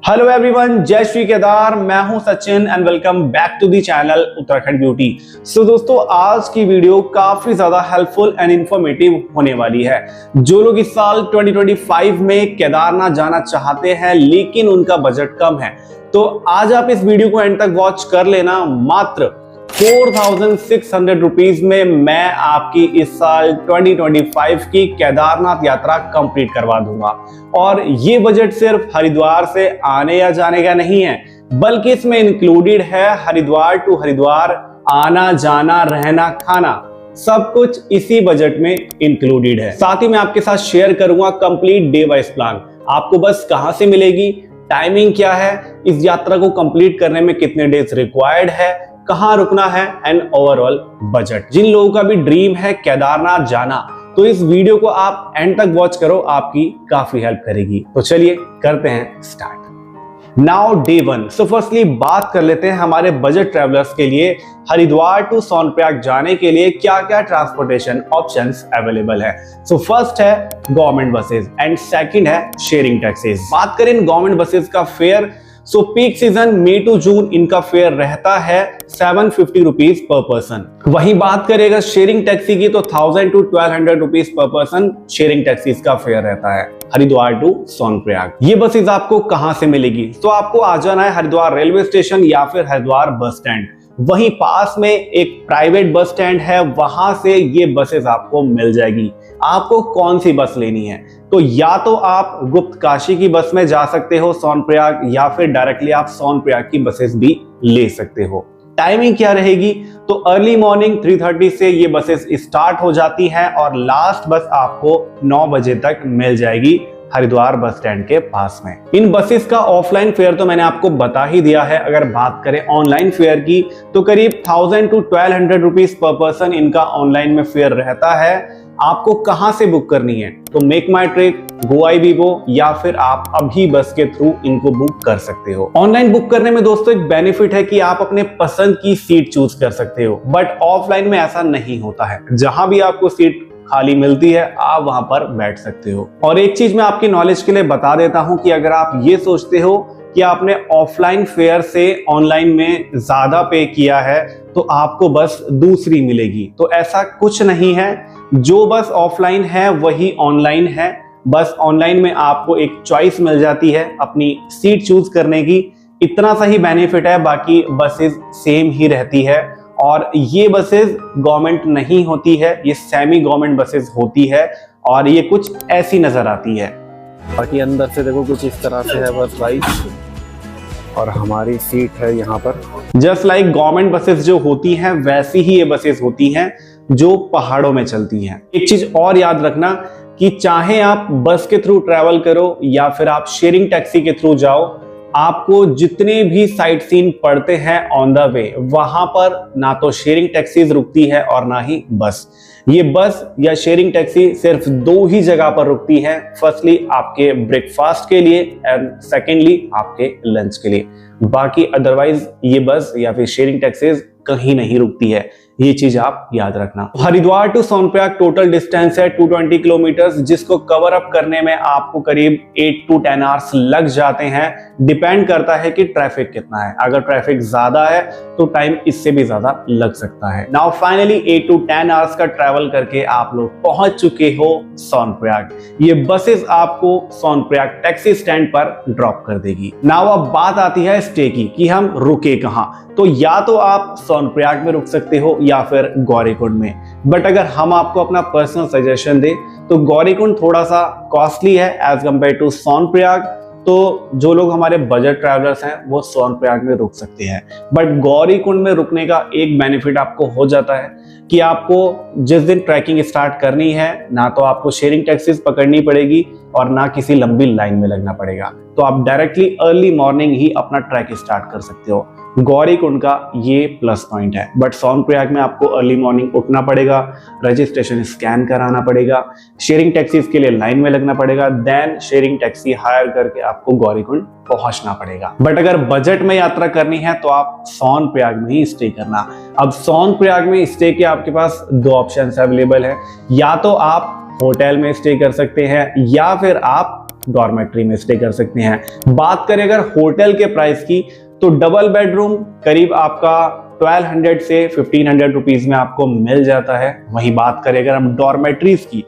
Hello everyone, जय श्री केदार। मैं हूं Sachin and welcome back to the channel Uttarakhand beauty. So दोस्तों, आज की वीडियो काफी ज्यादा हेल्पफुल एंड इंफॉर्मेटिव होने वाली है। जो लोग इस साल 2025 में केदारनाथ जाना चाहते हैं लेकिन उनका बजट कम है, तो आज आप इस वीडियो को एंड तक वॉच कर लेना। मात्र 4600 रुपीज में मैं आपकी इस साल 2025 की केदारनाथ यात्रा कंप्लीट करवा दूंगा। और ये बजट सिर्फ हरिद्वार से आने या जाने का नहीं है, बल्कि इसमें इंक्लूडेड है हरिद्वार टू हरिद्वार आना जाना रहना खाना, सब कुछ इसी बजट में इंक्लूडेड है। साथ ही मैं आपके साथ शेयर करूंगा कंप्लीट डे वाइज प्लान। आपको बस कहां से मिलेगी, टाइमिंग क्या है, इस यात्रा को कंप्लीट करने में कितने डेज रिक्वायर्ड है, कहां रुकना है एंड ओवरऑल बजट। जिन लोगों का भी ड्रीम है केदारनाथ जाना, तो इस वीडियो को आप एंड तक वॉच करो, आपकी काफी हेल्प करेगी। तो चलिए करते हैं start. Now day 1। So firstly बात कर लेते हैं हमारे बजट ट्रैवलर्स के लिए हरिद्वार टू सोनप्रयाग जाने के लिए क्या क्या ट्रांसपोर्टेशन ऑप्शंस अवेलेबल है। सो फर्स्ट है गवर्नमेंट बसेस एंड सेकंड है शेयरिंग टैक्सीज। बात करें गवर्नमेंट बसेस का fare, so peak season May to June इनका फेयर रहता है 750 रुपीज पर पर्सन। वहीं बात करेगा शेयरिंग टैक्सी की, तो 1000 to 1200 rupees per person sharing taxis का फेयर रहता है हरिद्वार टू सोनप्रयाग। ये बसेस आपको कहां से मिलेगी, तो आपको आ जाना है हरिद्वार रेलवे स्टेशन या फिर हरिद्वार बस स्टैंड। वहीं पास में एक प्राइवेट बस स्टैंड है, वहां से ये बसेस आपको मिल जाएगी। आपको कौन सी बस लेनी है, तो या तो आप गुप्त काशी की बस में जा सकते हो सोनप्रयाग, या फिर डायरेक्टली आप सोनप्रयाग की बसेस भी ले सकते हो। टाइमिंग क्या रहेगी, तो अर्ली मॉर्निंग 3:30 से ये बसेस स्टार्ट हो जाती हैं और लास्ट बस आपको 9 बजे तक मिल जाएगी हरिद्वार बस स्टैंड के पास में। इन बसेस का ऑफलाइन फेयर तो मैंने आपको बता ही दिया है। अगर बात करें ऑनलाइन फेयर की, तो करीब 1000 to 1200 रुपीज पर पर्सन इनका ऑनलाइन में फेयर रहता है। आपको कहां से बुक करनी है, तो मेक माई ट्रिप, गोआईबीबो, या फिर आप अभी बस के थ्रू इनको बुक कर सकते हो। ऑनलाइन बुक करने में दोस्तों एक बेनिफिट है कि आप अपने पसंद की सीट चूज कर सकते हो, बट ऑफलाइन में ऐसा नहीं होता है। जहां भी आपको सीट खाली मिलती है आप वहां पर बैठ सकते हो। और एक चीज मैं आपकी नॉलेज के लिए बता देता हूं कि अगर आप ये सोचते हो कि आपने ऑफलाइन फेयर से ऑनलाइन में ज्यादा पे किया है तो आपको बस दूसरी मिलेगी, तो ऐसा कुछ नहीं है। जो बस ऑफलाइन है वही ऑनलाइन है। बस ऑनलाइन में आपको एक चॉइस मिल जाती है अपनी सीट चूज करने की, इतना सा ही बेनिफिट है, बाकी बसेस सेम ही रहती है। और ये बसेस गवर्नमेंट नहीं होती है, ये सेमी गवर्नमेंट बसेस होती है और ये कुछ ऐसी नजर आती है। बाकी अंदर से देखो कुछ इस तरह से है बस भाई, और हमारी सीट है यहाँ पर। जस्ट लाइक गवर्नमेंट बसेस जो होती हैं वैसी ही ये बसेस होती हैं जो पहाड़ों में चलती हैं। एक चीज और याद रखना कि चाहे आप बस के थ्रू ट्रैवल करो या फिर आप शेयरिंग टैक्सी के थ्रू जाओ, आपको जितने भी साइट सीन पड़ते हैं ऑन द वे, वहां पर ना तो शेयरिंग टैक्सीज रुकती है और ना ही बस। ये बस या शेयरिंग टैक्सी सिर्फ 2 ही जगह पर रुकती है, फर्स्टली आपके ब्रेकफास्ट के लिए एंड सेकेंडली आपके लंच के लिए। बाकी अदरवाइज ये बस या फिर शेयरिंग टैक्सीज कहीं नहीं रुकती है, ये चीज आप याद रखना। Haridwar to Sonprayag total distance है 220 किलोमीटर, जिसको कवर अप करने में आपको करीब 8 to 10 आवर्स लग जाते हैं। डिपेंड करता है कि ट्रैफिक कितना है। अगर ट्रैफिक ज्यादा है तो टाइम इससे भी ज्यादा लग सकता है। नाउ फाइनली 8 to 10 आवर्स का ट्रैवल करके आप लोग पहुंच चुके हो सोनप्रयाग। ये बसेस आपको सोनप्रयाग टैक्सी स्टैंड पर ड्रॉप कर देगी। नाउ अब बात आती है स्टे की कि हम रुके कहां, तो या तो आप सोनप्रयाग में रुक सकते हो या फिर गौरीकुंड में। बट अगर हम आपको अपना पर्सनल सजेशन दे तो गौरीकुंड थोड़ा सा कॉस्टली है एज कंपेयर टू सोनप्रयाग, तो जो लोग हमारे बजट ट्रैवलर्स हैं वो सोनप्रयाग में रुक सकते हैं। बट गौरीकुंड में रुकने का एक बेनिफिट आपको हो जाता है कि आपको जिस दिन ट्रैकिंग स्टार्ट करनी है, ना तो आपको शेयरिंग टैक्सीज पकड़नी पड़ेगी और ना किसी लंबी लाइन में लगना पड़ेगा, तो आप डायरेक्टली अर्ली मॉर्निंग ही अपना ट्रैक स्टार्ट कर सकते हो। गौरीकुंड का ये प्लस पॉइंट है। बट सोनप्रयाग में आपको अर्ली मॉर्निंग उठना पड़ेगा, रजिस्ट्रेशन स्कैन कराना पड़ेगा, शेयरिंग टैक्सीज के लिए लाइन में लगना पड़ेगा, देन शेयरिंग टैक्सी हायर करके आपको गौरीकुंड पहुंचना पड़ेगा। बट अगर बजट में यात्रा करनी है तो आप सोनप्रयाग में ही स्टे करना। अब सोनप्रयाग में स्टे के आपके पास 2 ऑप्शंस अवेलेबल है, या तो आप होटल में स्टे कर सकते हैं या फिर आप डॉर्मेट्री में स्टे कर सकते हैं। बात करें अगर होटल के प्राइस की, तो डबल बेडरूम करीब आपका 1200 से 1500 रुपीज में आपको मिल जाता है। वहीं बात करें अगर हम डॉर्मेट्रीज की,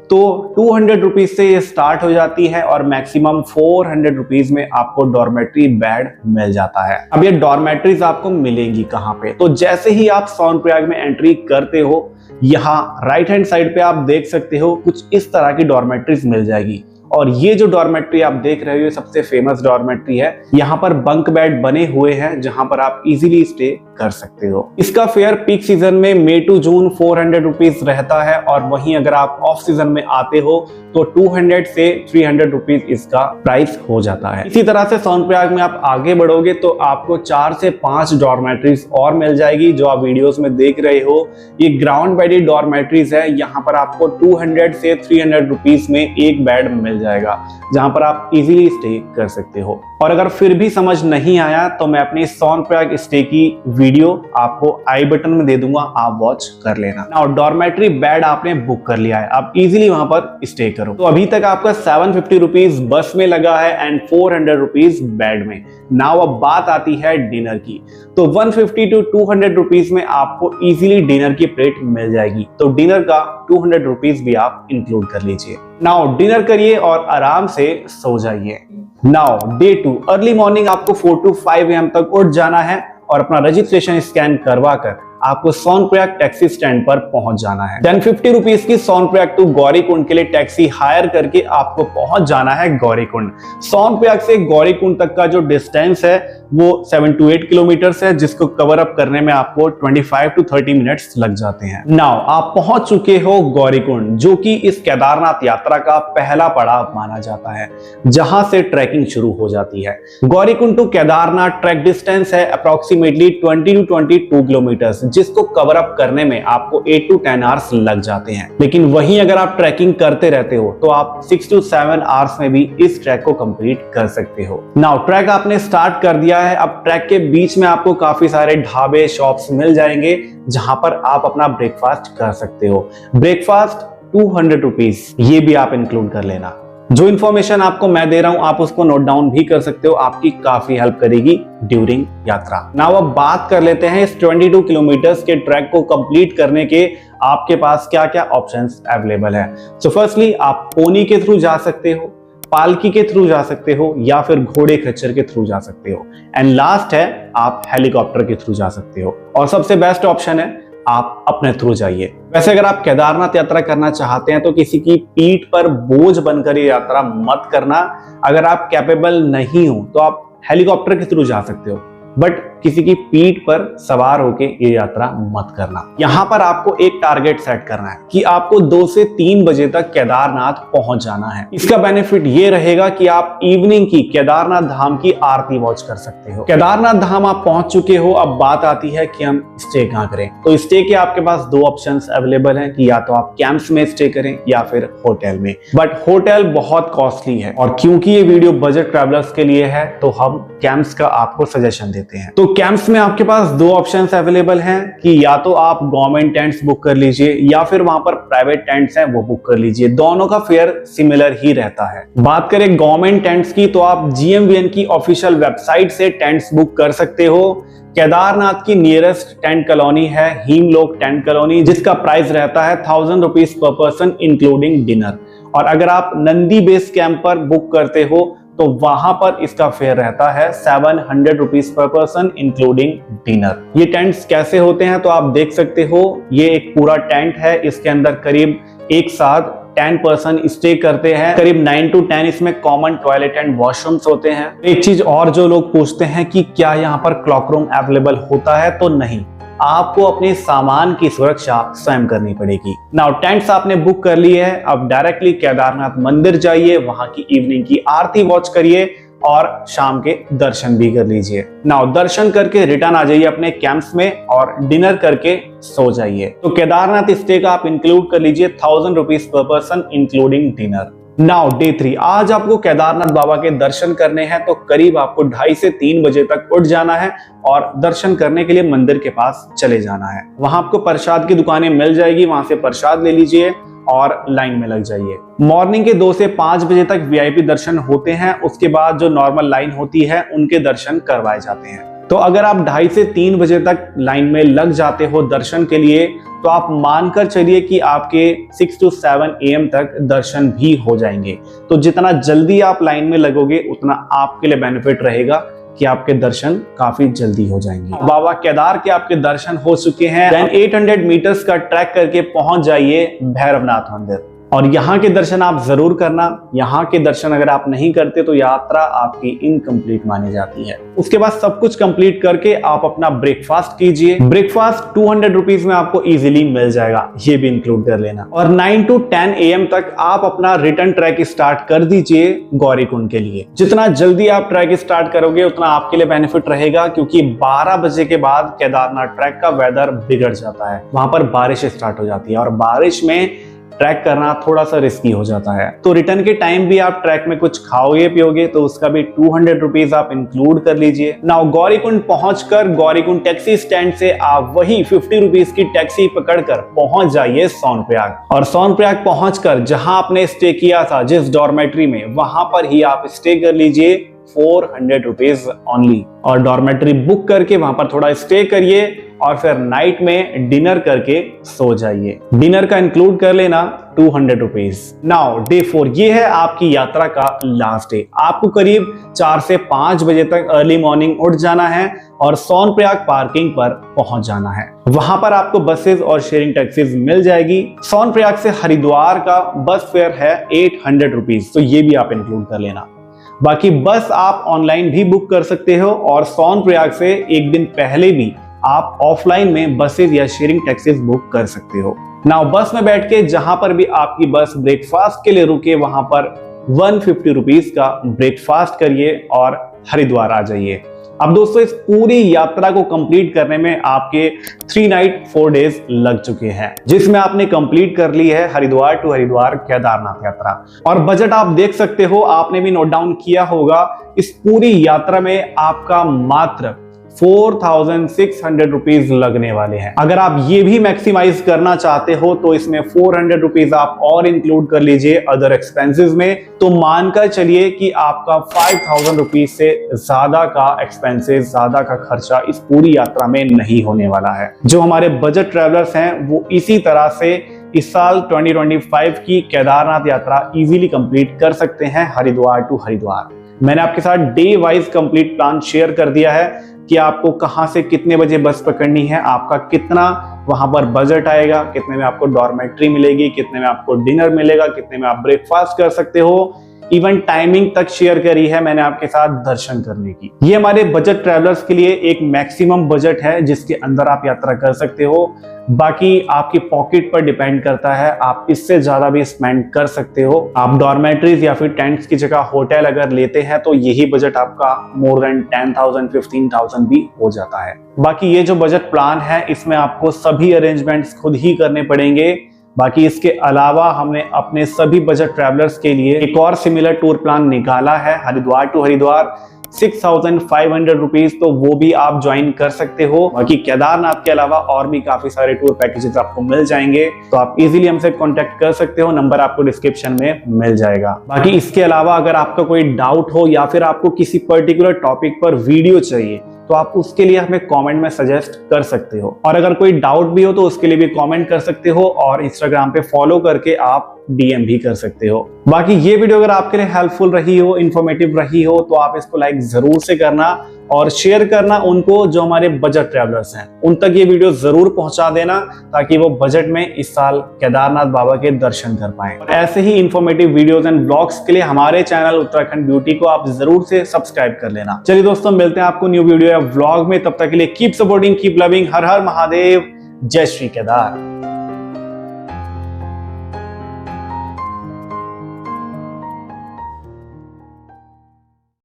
तो 200 रुपीज से ये स्टार्ट हो जाती है और मैक्सिमम 400 रुपीज में आपको डॉर्मेट्री बेड मिल जाता है। अब ये डॉर्मेट्रीज आपको मिलेंगी कहाँ पे? तो जैसे ही आप सोनप्रयाग में एंट्री करते हो, यहाँ राइट हैंड साइड पे आप देख सकते हो कुछ इस तरह की डॉर्मेट्रीज मिल जाएगी। और ये जो डॉर्मेट्री आप देख रहे हो, ये सबसे फेमस डॉर्मेट्री है। यहाँ पर बंक बेड बने हुए हैं जहां पर आप इजीली स्टे कर सकते हो। इसका फेयर पीक सीजन में मई टू जून 400 रुपीज रहता है, और वहीं अगर आप ऑफ सीजन में आते हो तो 200 से 300 रुपीज इसका प्राइस हो जाता है। इसी तरह से सोनप्रयाग में आप आगे बढ़ोगे तो आपको 4 से 5 डॉर्मेट्रीज और मिल जाएगी जो आप वीडियोस में देख रहे हो। ये ग्राउंड बेडेड डॉर्मेट्रीज है। यहाँ पर आपको 200 से 300 रुपीज में एक बेड मिल जाएगा जहां पर आप इजीली स्टे कर सकते हो। और अगर फिर भी समझ नहीं आया तो मैं अपनी सोनप्रयाग स्टे की वीडियो आपको आई बटन में दे दूंगा, आप वॉच कर लेना। नाउ डॉर्मेट्री बेड आपने बुक कर लिया है, आप इजीली वहां पर स्टे करो। तो अभी तक आपका 750 रुपीज बस में लगा है एंड 400 रुपीज बेड में। नाउ अब बात आती है डिनर की, तो 150 टू 200 रुपीज में आपको इजीली डिनर की प्लेट मिल जाएगी। तो डिनर का 200 रुपीज भी आप इंक्लूड कर लीजिए। नाउ डिनर करिए और आराम से सो जाइए। नाउ डे 2, अर्ली मॉर्निंग आपको 4 to 5 AM तक उठ जाना है और अपना रजिस्ट्रेशन स्कैन करवा कर आपको सोनप्रयाग टैक्सी स्टैंड पर पहुंच जाना है। 1050 रुपीज की सोनप्रयाग टू गौरीकुंड के लिए टैक्सी हायर करके आपको पहुंच जाना है गौरीकुंड। सोनप्रयाग से गौरीकुंड तक का जो डिस्टेंस है वो 7 to 8 किलोमीटर्स है, जिसको कवर अप करने में आपको 25 to 30 मिनट्स लग जाते हैं। नाउ आप पहुंच चुके हो गौरीकुंड, जो कि इस केदारनाथ यात्रा का पहला पड़ाव माना जाता है, जहां से ट्रैकिंग शुरू हो जाती है। Gaurikund to Kedarnath trek distance है अप्रोक्सीमेटली 20 to 22 किलोमीटर्स, जिसको कवर अप करने में आपको 8 to 10 आवर्स लग जाते हैं। लेकिन वहीं अगर आप ट्रैकिंग करते रहते हो तो आप 6 to 7 आवर्स में भी इस ट्रैक को कंप्लीट कर सकते हो। नाउ ट्रैक आपने स्टार्ट कर दिया है। अब ट्रैक के बीच में आपको काफी सारे ढाबे, शॉप्स मिल जाएंगे जहां पर आप अपना ब्रेकफास्ट कर सकते हो। ब्रेकफास्ट 200 रुपीज, ये भी आप इंक्लूड कर लेना। जो इन्फॉर्मेशन आपको मैं दे रहा हूं आप उसको नोट डाउन भी कर सकते हो, आपकी काफी हेल्प करेगी ड्यूरिंग यात्रा। नाउ अब बात कर लेते हैं इस 22 किलोमीटर्स के ट्रैक को कंप्लीट करने के आपके पास क्या क्या ऑप्शंस अवेलेबल है। सो फर्स्टली आप पोनी के थ्रू जा सकते हो, पालकी के थ्रू जा सकते हो, या फिर घोड़े खच्चर के थ्रू जा सकते हो, एंड लास्ट है आप हेलीकॉप्टर के थ्रू जा सकते हो। और सबसे बेस्ट ऑप्शन है आप अपने थ्रू जाइए। वैसे अगर आप केदारनाथ यात्रा करना चाहते हैं तो किसी की पीठ पर बोझ बनकर ये यात्रा मत करना। अगर आप कैपेबल नहीं हो तो आप हेलीकॉप्टर के थ्रू जा सकते हो, बट किसी की पीठ पर सवार होके ये यात्रा मत करना। यहाँ पर आपको एक टारगेट सेट करना है कि आपको 2 से 3 बजे तक केदारनाथ पहुंच जाना है। इसका बेनिफिट ये रहेगा कि आप इवनिंग की केदारनाथ धाम की आरती वॉच कर सकते हो। केदारनाथ धाम आप पहुंच चुके हो, अब बात आती है कि हम स्टे कहाँ करें। तो स्टे के आपके पास 2 ऑप्शंस अवेलेबल हैं कि या तो आप कैंप्स में स्टे करें या फिर होटल में, बट होटल बहुत कॉस्टली है। और क्योंकि ये वीडियो बजट ट्रैवलर्स के लिए है तो हम कैंप्स का आपको सजेशन देते हैं। तो कैंप्स में आपके पास 2 ऑप्शंस अवेलेबल हैं कि या तो आप गवर्नमेंट टेंट्स बुक कर लीजिए या फिर वहां पर प्राइवेट टेंट्स हैं वो बुक कर लीजिए। दोनों का फेयर सिमिलर ही रहता है। बात करें गवर्नमेंट टेंट्स की तो आप GMVN की ऑफिशियल वेबसाइट से टेंट्स बुक कर सकते हो। केदारनाथ की नियरेस्ट टेंट कॉलोनी है हिमलोक टेंट कॉलोनी, जिसका प्राइस रहता है 1000 rupees per person including dinner. और अगर आप नंदी बेस कैंप पर बुक करते हो तो वहां पर इसका फेयर रहता है 700 rupees per person including dinner. ये टेंट्स कैसे होते हैं तो आप देख सकते हो, ये एक पूरा टेंट है, इसके अंदर करीब एक साथ 10 पर्सन स्टे करते हैं। करीब 9 to 10 इसमें कॉमन टॉयलेट एंड वॉशरूम्स होते हैं। एक चीज और जो लोग पूछते हैं कि क्या यहाँ पर क्लॉक रूम अवेलेबल होता है, तो नहीं, आपको अपने सामान की सुरक्षा स्वयं करनी पड़ेगी। नाउ टेंट्स आपने बुक कर लिए है, अब डायरेक्टली केदारनाथ मंदिर जाइए, वहां की इवनिंग की आरती वॉच करिए और शाम के दर्शन भी कर लीजिए। नाउ दर्शन करके रिटर्न आ जाइए अपने कैंप्स में और डिनर करके सो जाइए। तो केदारनाथ स्टे का आप इंक्लूड कर लीजिए 1000 rupees per person including dinner. Now day 3, आज आपको केदारनाथ बाबा के दर्शन करने हैं, तो करीब आपको 2:30 से 3 बजे तक उठ जाना है और दर्शन करने के लिए मंदिर के पास चले जाना है। वहां आपको प्रसाद की दुकानें मिल जाएगी, वहां से प्रसाद ले लीजिए और लाइन में लग जाइए। मॉर्निंग के 2 से 5 बजे तक वीआईपी दर्शन होते हैं, उसके बाद जो नॉर्मल लाइन होती है उनके दर्शन करवाए जाते हैं। तो अगर आप 2:30 से 3 बजे तक लाइन में लग जाते हो दर्शन के लिए, तो आप मानकर चलिए कि आपके 6 to 7 AM तक दर्शन भी हो जाएंगे। तो जितना जल्दी आप लाइन में लगोगे उतना आपके लिए बेनिफिट रहेगा कि आपके दर्शन काफी जल्दी हो जाएंगे। बाबा केदार के आपके दर्शन हो चुके हैं। देन 800 मीटर्स का ट्रैक करके पहुंच जाइए भैरवनाथ मंदिर, और यहाँ के दर्शन आप जरूर करना। यहाँ के दर्शन अगर आप नहीं करते तो यात्रा आपकी इनकम्प्लीट मानी जाती है। उसके बाद सब कुछ कंप्लीट करके आप अपना ब्रेकफास्ट कीजिए। ब्रेकफास्ट 200 रुपीज में आपको इजीली मिल जाएगा, ये भी इंक्लूड कर लेना। और 9 to 10 AM तक आप अपना रिटर्न ट्रैक स्टार्ट कर दीजिए गौरीकुंड के लिए। जितना जल्दी आप ट्रैक स्टार्ट करोगे उतना आपके लिए बेनिफिट रहेगा, क्योंकि 12 बजे के बाद केदारनाथ ट्रैक का वेदर बिगड़ जाता है, वहां पर बारिश स्टार्ट हो जाती है और बारिश में ट्रैक करना थोड़ा सा रिस्की हो जाता है। तो रिटर्न के टाइम भी आप ट्रैक में कुछ खाओगे पियोगे तो उसका भी 200 रुपीज आप इंक्लूड कर लीजिए। नाउ गौरीकुंड पहुंचकर गौरीकुंड टैक्सी स्टैंड से आप वही 50 रुपीज की टैक्सी पकड़कर पहुंच जाइए सोनप्रयाग। और सोनप्रयाग पहुंचकर जहां आपने स्टे किया था जिस डॉर्मेट्री में, वहां पर ही आप स्टे कर लीजिए 400 रुपीज ओनली। और डॉर्मेट्री बुक करके वहां पर थोड़ा स्टे करिए और फिर नाइट में डिनर करके सो जाइए। डिनर का इंक्लूड कर लेना 200 रुपीज। नाउ डे 4, ये है आपकी यात्रा का लास्ट डे। आपको करीब 4 से 5 बजे तक अर्ली मॉर्निंग उठ जाना है और सोनप्रयाग पार्किंग पर पहुंच जाना है। वहां पर आपको बसेस और शेयरिंग टैक्सीज मिल जाएगी। सोनप्रयाग से हरिद्वार का बस फेयर है 800 रुपीज, तो ये भी आप इंक्लूड कर लेना। बाकी बस आप ऑनलाइन भी बुक कर सकते हो और सोनप्रयाग से एक दिन पहले भी आप ऑफलाइन में बसेस या शेयरिंग टैक्सीज बुक कर सकते हो। नाउ बस में बैठ के जहां पर भी आपकी बस ब्रेकफास्ट के लिए रुके वहां पर 150 रुपीज का ब्रेकफास्ट करिए और हरिद्वार आ जाइए। अब दोस्तों इस पूरी यात्रा को कंप्लीट करने में आपके 3 नाइट 4 डेज लग चुके हैं, जिसमें आपने कंप्लीट कर ली है हरिद्वार टू हरिद्वार केदारनाथ यात्रा। और बजट आप देख सकते हो, आपने भी नोट डाउन किया होगा, इस पूरी यात्रा में आपका मात्र 4600 रुपीज लगने वाले हैं। अगर आप ये भी मैक्सिमाइज करना चाहते हो तो इसमें 400 रुपीज आप और इंक्लूड कर लीजिए अदर एक्सपेंसेस में, तो मानकर चलिए कि आपका 5000 रुपीज से ज्यादा का एक्सपेंसेस, ज्यादा का खर्चा इस पूरी यात्रा में नहीं होने वाला है। जो हमारे बजट ट्रैवलर्स हैं वो इसी तरह से इस साल 2025 की केदारनाथ यात्रा इजीली कंप्लीट कर सकते हैं हरिद्वार टू हरिद्वार। मैंने आपके साथ day wise complete plan share कर दिया है कि आपको कहां से कितने बजे बस पकड़नी है, आपका कितना वहां पर बजट आएगा, कितने में आपको डॉर्मेट्री मिलेगी, कितने में आपको डिनर मिलेगा, कितने में आप ब्रेकफास्ट कर सकते हो, इवन टाइमिंग तक शेयर करी है मैंने आपके साथ दर्शन करने की। ये हमारे बजट ट्रैवलर्स के लिए एक मैक्सिमम बजट है जिसके अंदर आप यात्रा कर सकते हो। बाकी आपकी पॉकेट पर डिपेंड करता है, आप इससे ज्यादा भी स्पेंड कर सकते हो। आप डॉर्मेट्रीज या फिर टेंट्स की जगह होटल अगर लेते हैं तो यही बजट आपका मोर देन 10,000 15,000 भी हो जाता है। बाकी ये जो बजट प्लान है इसमें आपको सभी अरेंजमेंट्स खुद ही करने पड़ेंगे। बाकी इसके अलावा हमने अपने सभी बजट ट्रैवलर्स के लिए एक और सिमिलर टूर प्लान निकाला है हरिद्वार टू हरिद्वार 6500 रुपीज, तो वो भी आप ज्वाइन कर सकते हो। बाकी केदारनाथ के अलावा और भी काफी सारे टूर पैकेजेस आपको मिल जाएंगे, तो आप इजीली हमसे कांटेक्ट कर सकते हो, नंबर आपको डिस्क्रिप्शन में मिल जाएगा। बाकी इसके अलावा अगर आपका कोई डाउट हो या फिर आपको किसी पर्टिकुलर टॉपिक पर वीडियो चाहिए तो आप उसके लिए हमें कमेंट में सजेस्ट कर सकते हो, और अगर कोई डाउट भी हो तो उसके लिए भी कमेंट कर सकते हो, और इंस्टाग्राम पे फॉलो करके आप डीएम भी कर सकते हो। बाकी ये वीडियो अगर आपके लिए हेल्पफुल रही हो, इंफॉर्मेटिव रही हो, तो आप इसको लाइक जरूर से करना और शेयर करना उनको जो हमारे बजट ट्रैवलर्स हैं, उन तक ये वीडियो जरूर पहुंचा देना ताकि वो बजट में इस साल केदारनाथ बाबा के दर्शन कर पाएं। ऐसे ही इंफॉर्मेटिव वीडियोस एंड ब्लॉग्स के लिए हमारे चैनल उत्तराखंड ब्यूटी को आप जरूर से सब्सक्राइब कर लेना। चलिए दोस्तों, मिलते हैं आपको न्यू वीडियो या व्लॉग में, तब तक के लिए कीप सपोर्टिंग, कीप लविंग। हर हर महादेव, जय श्री केदार।